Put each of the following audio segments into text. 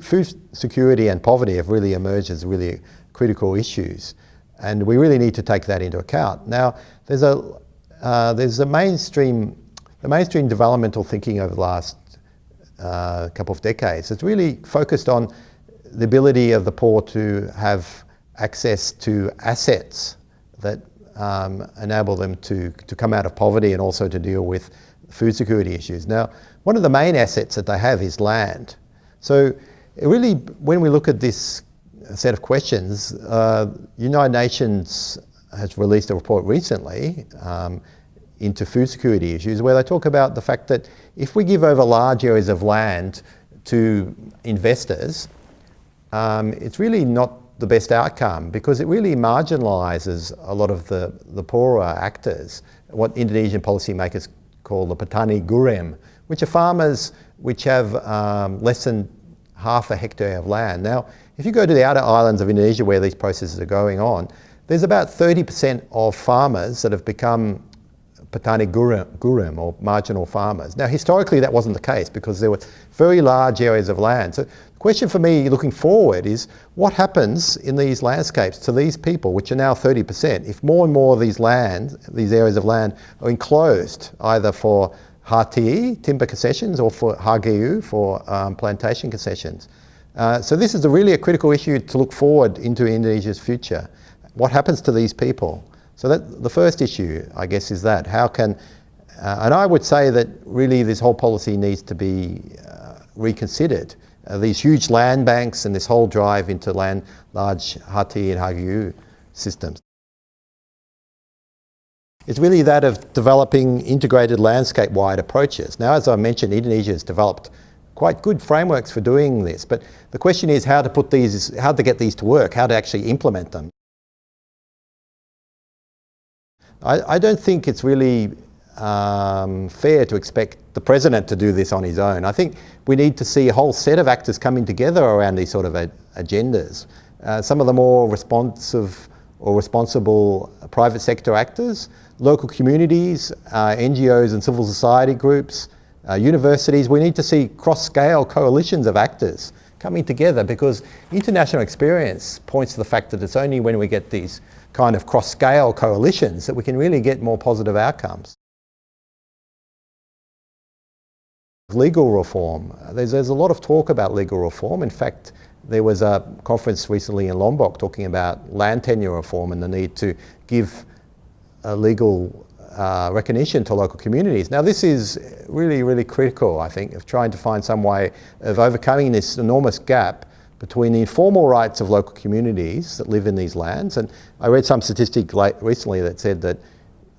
Food security and poverty have really emerged as really critical issues, and we really need to take that into account. Now, there's a mainstream developmental thinking over the last couple of decades. It's really focused on the ability of the poor to have access to assets that enable them to come out of poverty and also to deal with food security issues. Now, one of the main assets that they have is land. So really, when we look at this set of questions, United Nations has released a report recently into food security issues where they talk about the fact that if we give over large areas of land to investors, it's really not the best outcome because it really marginalises a lot of the poorer actors, what Indonesian policymakers call the petani gurem, which are farmers which have less than half a hectare of land. Now, if you go to the outer islands of Indonesia where these processes are going on, there's about 30% of farmers that have become petani gurem or marginal farmers. Now, historically that wasn't the case because there were very large areas of land. So the question for me looking forward is what happens in these landscapes to these people, which are now 30%, if more and more of these areas of land are enclosed either for HTI, timber concessions, or for HGU, for plantation concessions. So this is really a critical issue to look forward into Indonesia's future. What happens to these people? So the first issue, I guess, is that how can, and I would say that really this whole policy needs to be reconsidered. These huge land banks and this whole drive into large HTI and HGU systems. It's really that of developing integrated landscape-wide approaches. Now, as I mentioned, Indonesia has developed quite good frameworks for doing this, but the question is how to get these to work, how to actually implement them. I don't think it's really fair to expect the president to do this on his own. I think we need to see a whole set of actors coming together around these sort of agendas. Some of the more responsive or responsible private sector actors, local communities, NGOs and civil society groups, universities. We need to see cross-scale coalitions of actors coming together because international experience points to the fact that it's only when we get these kind of cross-scale coalitions that we can really get more positive outcomes. Legal reform. There's a lot of talk about legal reform. In fact, there was a conference recently in Lombok talking about land tenure reform and the need to give legal recognition to local communities. Now, this is really, really critical, I think, of trying to find some way of overcoming this enormous gap between the informal rights of local communities that live in these lands. And I read some statistic recently that said that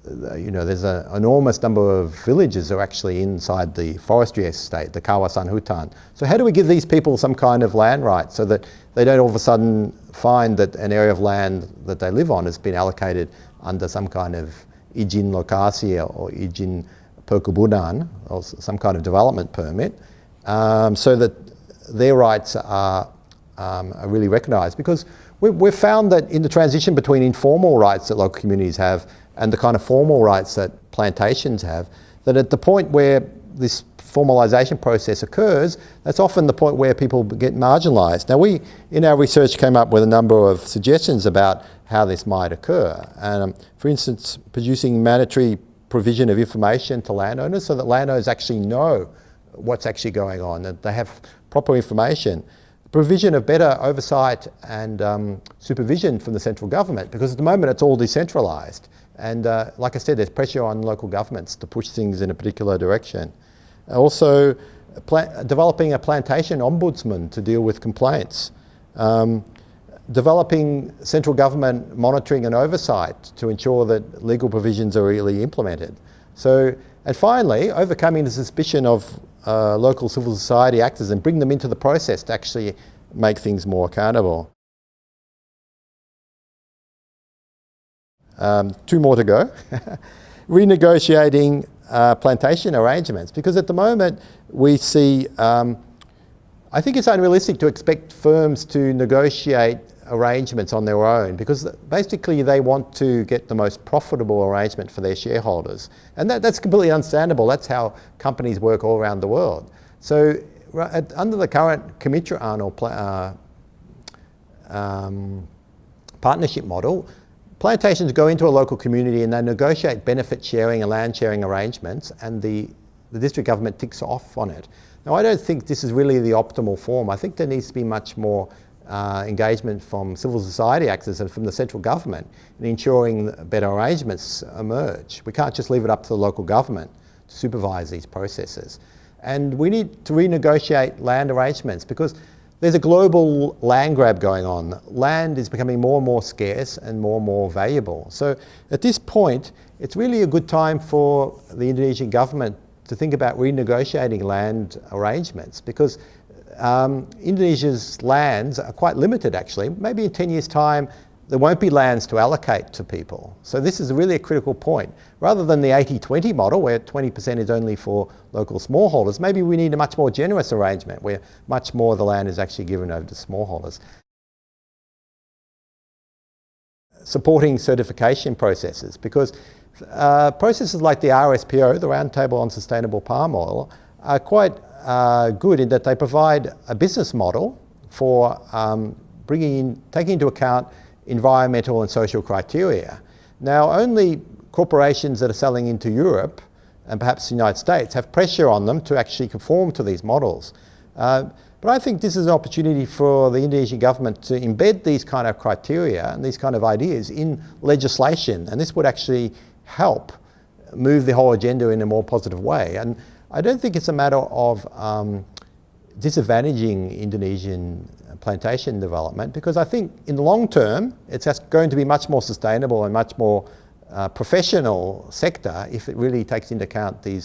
there's an enormous number of villages that are actually inside the forestry estate, the kawasan hutan. So how do we give these people some kind of land rights so that they don't all of a sudden find that an area of land that they live on has been allocated under some kind of izin lokasi or izin perkebunan, or some kind of development permit, so that their rights are really recognised? Because we've found that in the transition between informal rights that local communities have and the kind of formal rights that plantations have, that at the point where this formalisation process occurs, that's often the point where people get marginalised. Now, we, in our research, came up with a number of suggestions about how this might occur. For instance, producing mandatory provision of information to landowners so that landowners actually know what's actually going on, that they have proper information. Provision of better oversight and supervision from the central government, because at the moment it's all decentralised. And like I said, there's pressure on local governments to push things in a particular direction. Also, developing a plantation ombudsman to deal with complaints. Developing central government monitoring and oversight to ensure that legal provisions are really implemented. So, and finally, overcoming the suspicion of local civil society actors and bring them into the process to actually make things more accountable. 2 more to go. Renegotiating plantation arrangements, because at the moment we see, I think it's unrealistic to expect firms to negotiate arrangements on their own, because basically they want to get the most profitable arrangement for their shareholders. And that's completely understandable. That's how companies work all around the world. So under the current kemitraan or partnership model, plantations go into a local community and they negotiate benefit sharing and land sharing arrangements, and the district government ticks off on it. Now, I don't think this is really the optimal form. I think there needs to be much more engagement from civil society actors and from the central government in ensuring that better arrangements emerge. We can't just leave it up to the local government to supervise these processes. And we need to renegotiate land arrangements because there's a global land grab going on. Land is becoming more and more scarce and more valuable. So at this point, it's really a good time for the Indonesian government to think about renegotiating land arrangements, because Indonesia's lands are quite limited actually. Maybe in 10 years' time, there won't be lands to allocate to people. So this is really a critical point. Rather than the 80-20 model, where 20% is only for local smallholders, maybe we need a much more generous arrangement where much more of the land is actually given over to smallholders. Supporting certification processes, because processes like the RSPO, the Roundtable on Sustainable Palm Oil, are quite good in that they provide a business model for taking into account environmental and social criteria. Now, only corporations that are selling into Europe and perhaps the United States have pressure on them to actually conform to these models. But I think this is an opportunity for the Indonesian government to embed these kind of criteria and these kind of ideas in legislation, and this would actually help move the whole agenda in a more positive way. And I don't think it's a matter of disadvantaging Indonesian plantation development, because I think in the long term it's going to be much more sustainable and much more professional sector if it really takes into account these